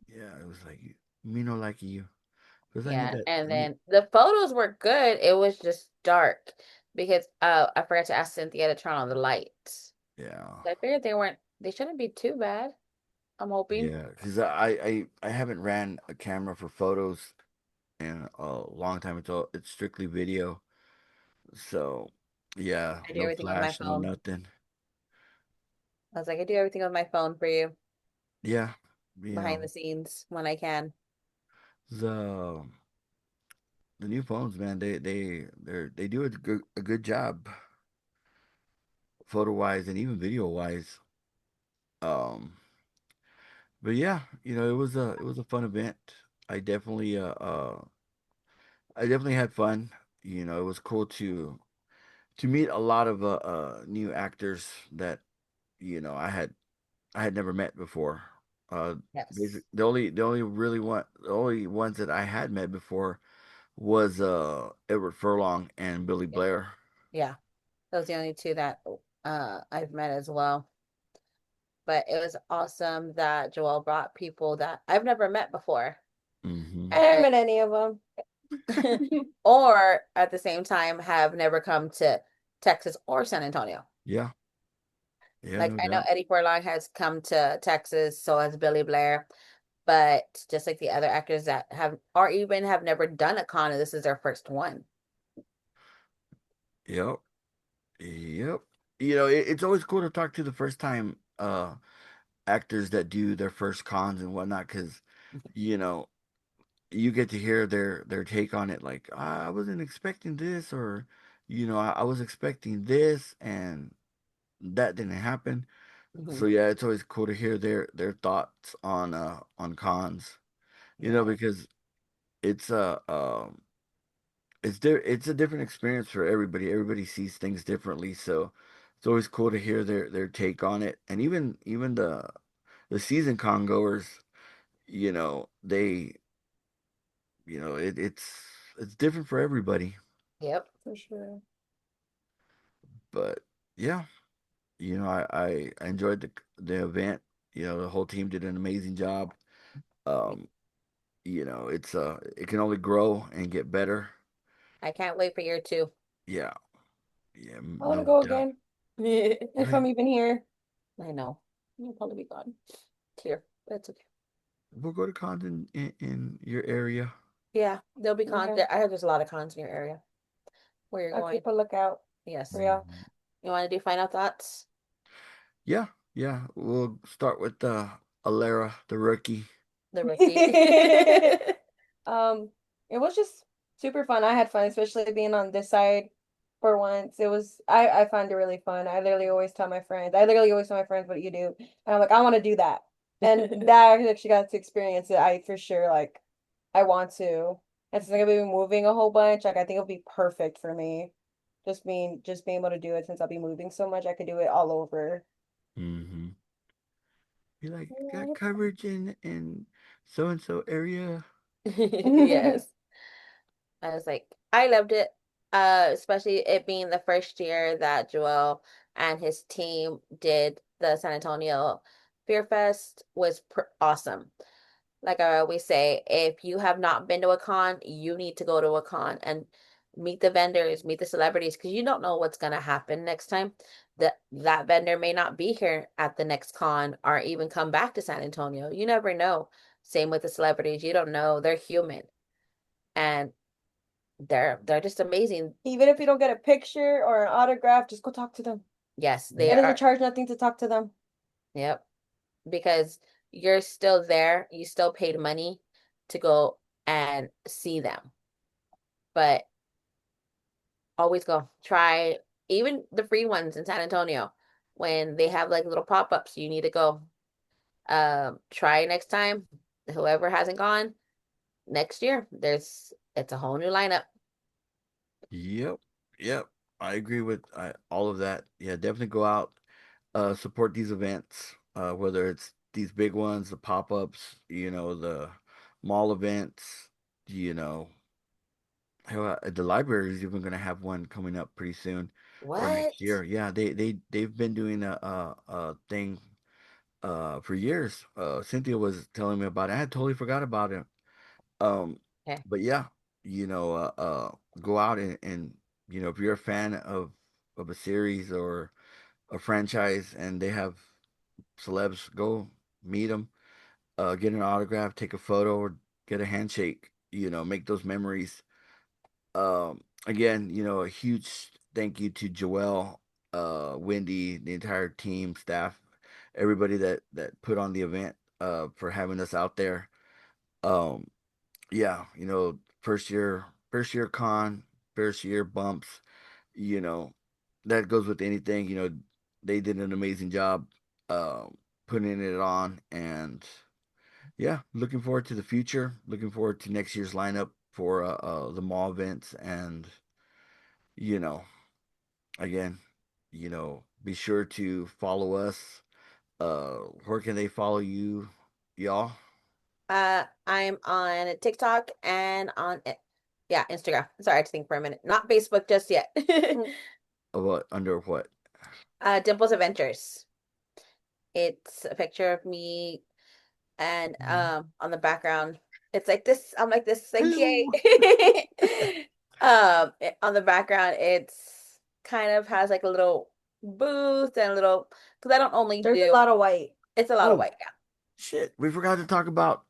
yeah, it was like me no like you because I need
Yeah,
that.
and
I need,
then the photos were good. It was just dark because I forgot to ask Cynthia to turn on the lights.
yeah,
I figured they shouldn't be too bad. I'm hoping.
yeah, because I haven't ran a camera for photos in a long time. It's strictly video. So yeah,
I do
no
everything with my
flash, no
phone.
nothing.
I was like, I do everything with my phone for you
Yeah, you
behind
know
the scenes when I can.
the the new phones, man. They do a good job photo wise and even video wise. Um, but yeah, it was a fun event. I definitely uh uh I definitely had fun. It was cool to meet a lot of new actors that I had never met before.
Yes.
The only ones that I had met before was Edward Furlong and Billy
Yeah.
Blair.
Yeah. Those are the only two that I've met as well. But it was awesome that Joel brought people that I've never met before.
I
Hmm.
haven't
And
met any of them.
or at the same time have never come to Texas or San Antonio.
Yeah, yeah,
Like
no
I know
doubt.
Eddie Furlong has come to Texas, so has Billy Blair, but just like the other actors that have or even have never done a con, and this is their first one.
Yep, yep. It's always cool to talk to the first time actors that do their first cons and whatnot, because you know you get to hear their take on it. Like, I wasn't expecting this, or I was expecting this, and that didn't happen.
Mhm.
So yeah, it's always cool to hear their thoughts on cons.
Yeah.
Because it's it's a different experience for everybody. Everybody sees things differently, so it's always cool to hear their take on it. And even the season con goers, they it's different for everybody.
Yep.
For sure.
But yeah, I enjoyed the event. The whole team did an amazing job. Um, it can only grow and get better.
I can't wait for year two.
Yeah, yeah,
I want to
no
go
doubt.
again
I
if I'm even here.
know. You'll probably be gone. Here. That's okay.
We'll go to cons in your area.
Yeah, there'll be cons
Okay,
there. I heard there's a lot of cons in your area where you're
I'll
going.
keep a lookout
Yes.
for y'all.
Mhm.
You want to do final thoughts?
Yeah, yeah. We'll start with Alara, the rookie.
The rookie.
Um, it was just super fun. I had fun, especially being on this side for once. I find it really fun. I literally always tell my friends what you do. And I'm like, I want to do that. And that I actually got to experience it. I for sure like I want to. And since I'm gonna be moving a whole bunch, like I think it'll be perfect for me. Just being able to do it since I'll be moving so much, I could do it all over.
Hmm. Be like, got
Yeah.
coverage in so and so area.
Yes. I was like, I loved it. Especially it being the first year that Joel and his team did the San Antonio Fear Fest was awesome. Like I always say, if you have not been to a con, you need to go to a con and meet the vendors, meet the celebrities, because you don't know what's gonna happen next time. That vendor may not be here at the next con or even come back to San Antonio. You never know. Same with the celebrities. You don't know. They're human. And they're just amazing.
Even if you don't get a picture or an autograph, just go talk to them.
Yes, they
It doesn't
are.
charge nothing to talk to them.
Yep. Because you're still there. You still paid money to go and see them. But always go. Try even the free ones in San Antonio when they have like little pop-ups, you need to go. Try next time. Whoever hasn't gone, next year, it's a whole new lineup.
Yep, yep. I agree with all of that. Yeah, definitely go out, support these events, whether it's these big ones, the pop-ups, the mall events, you know, hell, the library is even going to have one coming up pretty soon for
What?
next year. Yeah, they've been doing a thing for years. Cynthia was telling me about it. I had totally forgot about it. Um,
Okay.
but yeah, go out and if you're a fan of a series or a franchise and they have celebs, go meet them, get an autograph, take a photo, or get a handshake. Make those memories. Again, a huge thank you to Joelle, Wendy, the entire team, staff, everybody that put on the event, for having us out there. Um, yeah, first year con, first year bumps, you know, that goes with anything. They did an amazing job, putting it on, and yeah, looking forward to the future. Looking forward to next year's lineup for the mall events, and you know, again, be sure to follow us. Where can they follow you, y'all?
I'm on TikTok and yeah, Instagram. Sorry, I had to think for a minute. Not Facebook just yet.
What under what?
Dimples Adventures. It's a picture of me and on the background it's like this. I'm like this, like yay.
Hello.
On the background it's kind of has like a little booth and a little, because I don't only
There's
do,
a lot of white.
it's a lot of
Oh,
white, yeah.
shit, we forgot to talk about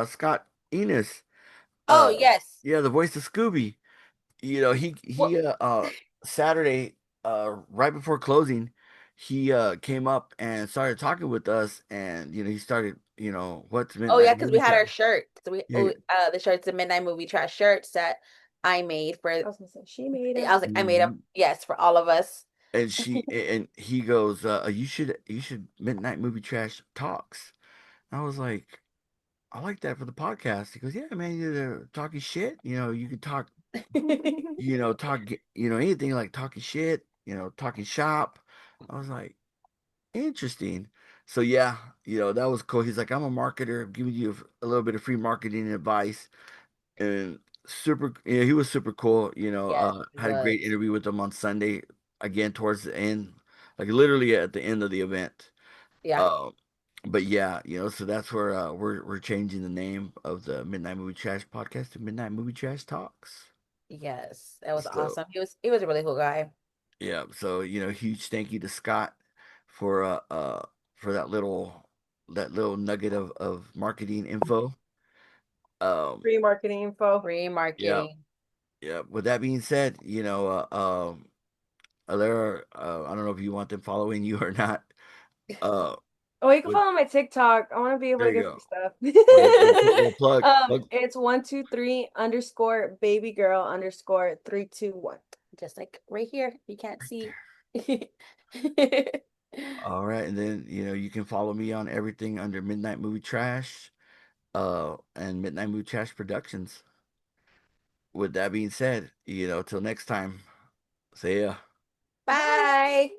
Scott Enos.
Oh
Uh,
yes.
yeah, the voice of Scooby. He
Well,
Saturday, right before closing, he came up and started talking with us, and he started, what's
oh
Midnight
yeah, because we
Movie
had our
Chat.
shirt. So
Yeah.
the shirts, the Midnight Movie Trash shirts that I made for,
I was gonna say she made
I
them.
was like, I made them,
Mhm.
yes, for all of us.
And he goes, you should Midnight Movie Trash talks. I was like, I like that for the podcast. He goes, yeah, man, you're talking shit. You can talk, anything like talking shit, talking shop. I was like, interesting. So yeah, that was cool. He's like, I'm a marketer, I'm giving you a little bit of free marketing advice, and super. Yeah, he was super cool.
Yes, it
Had a great
was.
interview with him on Sunday, again towards the end, like literally at the end of the event.
Yeah.
Uh, but yeah, so that's where we're changing the name of the Midnight Movie Trash podcast to Midnight Movie Trash Talks.
Yes, that was
So
awesome. He was a really cool guy.
yeah, so huge thank you to Scott for uh uh for that little nugget of marketing info. Um
Free marketing info.
Free
yeah,
marketing.
yeah. With that being said, Alera, I don't know if you want them following you or not. Uh
Oh, you can
with
follow my TikTok. I want to be able
There
to
you
get
go.
free stuff.
We'll plug.
It's 123 underscore baby girl underscore 321.
Just like right here. You can't
Right
see.
there. All right, and then you can follow me on everything under Midnight Movie Trash, and Midnight Movie Trash Productions. With that being said, till next time, see ya.
Bye.
Bye.